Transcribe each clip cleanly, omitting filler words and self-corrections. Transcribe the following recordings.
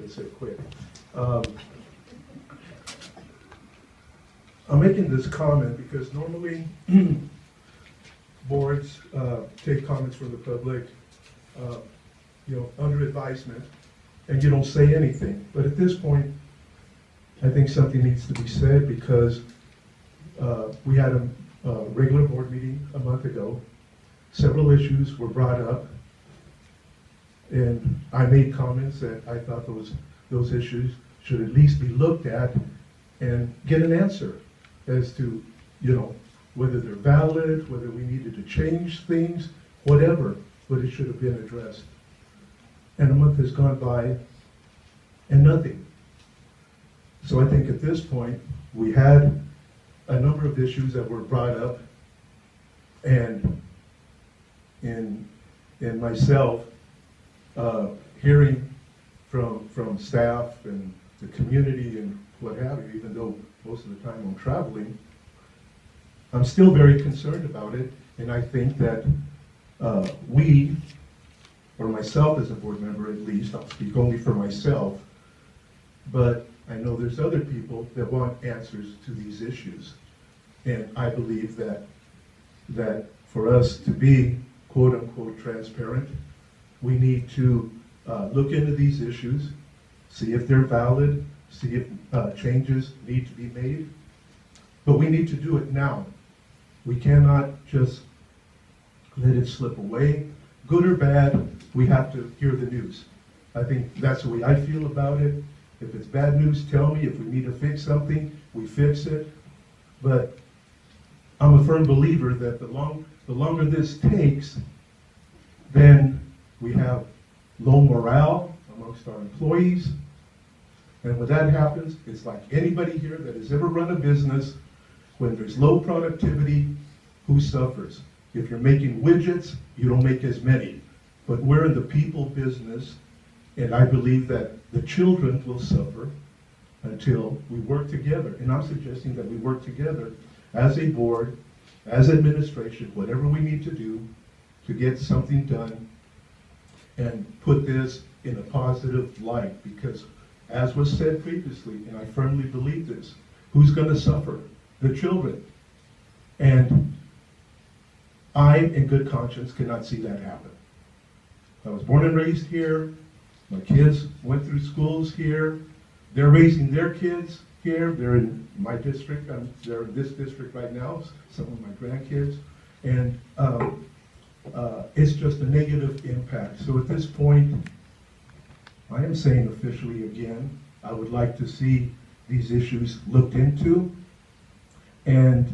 going to say quick. Um, I'm making this comment because normally boards take comments from the public, under advisement, and you don't say anything. But at this point, I think something needs to be said because we had a regular board meeting a month ago. Several issues were brought up, and I made comments that I thought those issues should at least be looked at and get an answer as to, whether they're valid, whether we needed to change things, whatever, but it should have been addressed. And a month has gone by and nothing. So I think at this point, we had a number of issues that were brought up, and in myself, hearing from staff and the community and what have you, even though most of the time I'm traveling, I'm still very concerned about it, and I think that we, or myself as a board member at least, I'll speak only for myself, but I know there's other people that want answers to these issues. And I believe that for us to be quote unquote transparent, we need to look into these issues, see if they're valid, see if changes need to be made, but we need to do it now. We cannot just let it slip away. Good or bad, we have to hear the news. I think that's the way I feel about it. If it's bad news, tell me. If we need to fix something, we fix it. But I'm a firm believer that the longer this takes, then we have low morale amongst our employees. And when that happens, it's like anybody here that has ever run a business, when there's low productivity, who suffers? If you're making widgets, you don't make as many. But we're in the people business, and I believe that the children will suffer until we work together. And I'm suggesting that we work together as a board, as administration, whatever we need to do to get something done and put this in a positive light. Because as was said previously, and I firmly believe this, who's going to suffer? The children. And I, in good conscience, cannot see that happen. I was born and raised here. My kids went through schools here. They're raising their kids here. They're in my district. They're in this district right now, some of my grandkids. And it's just a negative impact. So at this point, I am saying officially again, I would like to see these issues looked into and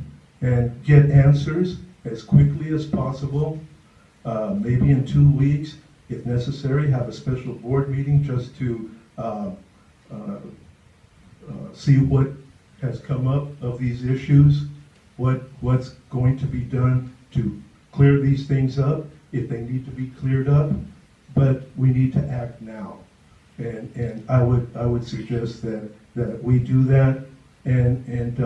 get answers as quickly as possible, maybe in 2 weeks, if necessary, have a special board meeting just to see what has come up of these issues, what's going to be done to clear these things up, if they need to be cleared up, but we need to act now. And I would suggest that we do that, and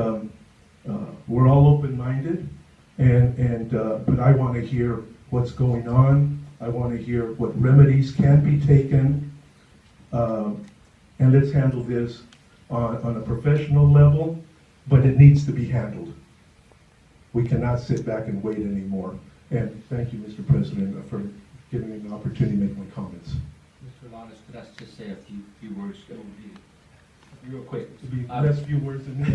we're all open-minded, but I want to hear what's going on. I want to hear what remedies can be taken, and let's handle this on a professional level, but it needs to be handled. We cannot sit back and wait anymore. And thank you, Mr. President, for giving me an opportunity to make my comments. Mr. Alonso, could I just say a few words? Real quick. Less few words than me.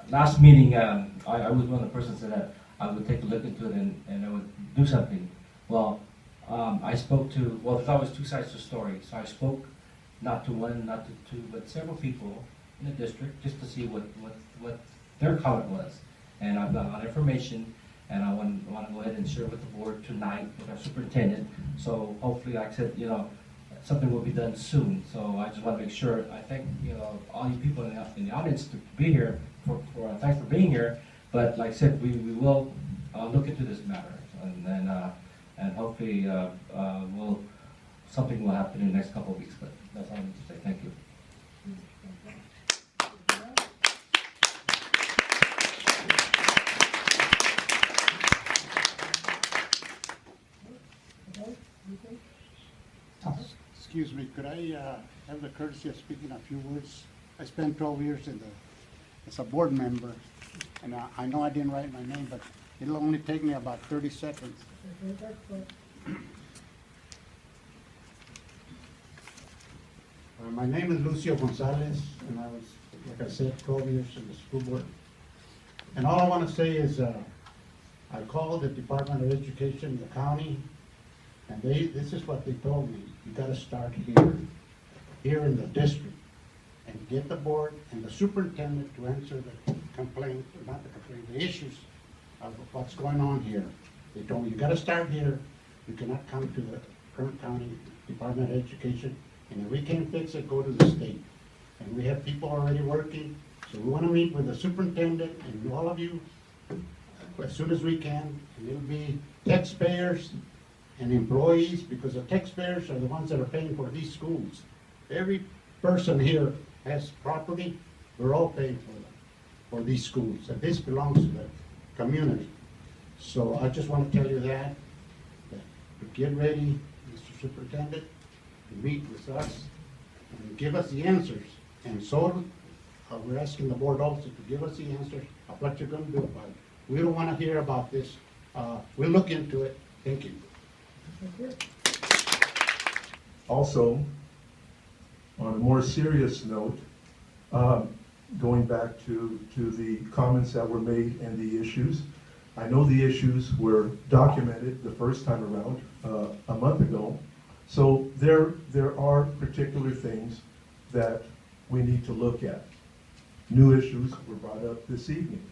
Last meeting, I was one of the persons that I would take a look into it and I would do something. Well, I spoke to, well, there's always two sides to the story. So I spoke not to one, not to two, but several people in the district just to see what their comment was. And I've got a lot of information, and I want to go ahead and share with the board tonight with our superintendent. So hopefully, like I said, something will be done soon. So I just want to make sure. I thank all you people in the audience to be here. Thanks for being here. But like I said, we will look into this matter, and hopefully something will happen in the next couple of weeks. But that's all I need to say. Thank you. Excuse excuse me, could I have the courtesy of speaking a few words? I spent 12 years as a board member, and I know I didn't write my name, but it'll only take me about 30 seconds. My name is Lucio Gonzalez, and I was, like I said, 12 years in the school board. And all I want to say is I called the Department of Education in the county, and this is what they told me. You got to start here in the district, and get the board and the superintendent to answer the complaint, not the complaint, the issues of what's going on here. They told me, you got to start here. You cannot come to the Kern County Department of Education, and if we can't fix it, go to the state. And we have people already working, so we want to meet with the superintendent and all of you as soon as we can, and it'll be taxpayers and employees, because the taxpayers are the ones that are paying for these schools. Every person here has property, we're all paying for these schools, and this belongs to the community. So I just want to tell you that get ready, Mr. Superintendent, to meet with us and give us the answers. And so we're asking the board also to give us the answers of what you're going to do about it. We don't want to hear about this. We'll look into it. Thank you. Also, on a more serious note, going back to the comments that were made and the issues, I know the issues were documented the first time around a month ago. So there are particular things that we need to look at. New issues were brought up this evening.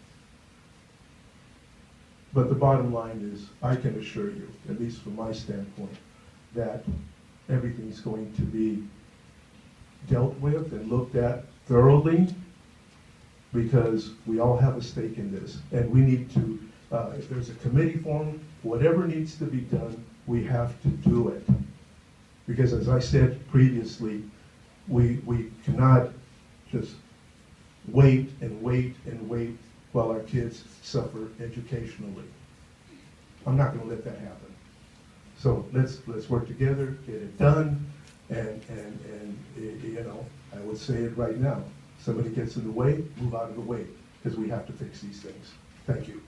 But the bottom line is, I can assure you, at least from my standpoint, that everything's going to be dealt with and looked at thoroughly, because we all have a stake in this. And we need to, if there's a committee formed, whatever needs to be done, we have to do it. Because as I said previously, we cannot just wait and wait and wait while our kids suffer educationally. I'm not going to let that happen. So let's work together, get it done, and you know, I would say it right now. Somebody gets in the way, move out of the way, because we have to fix these things. Thank you.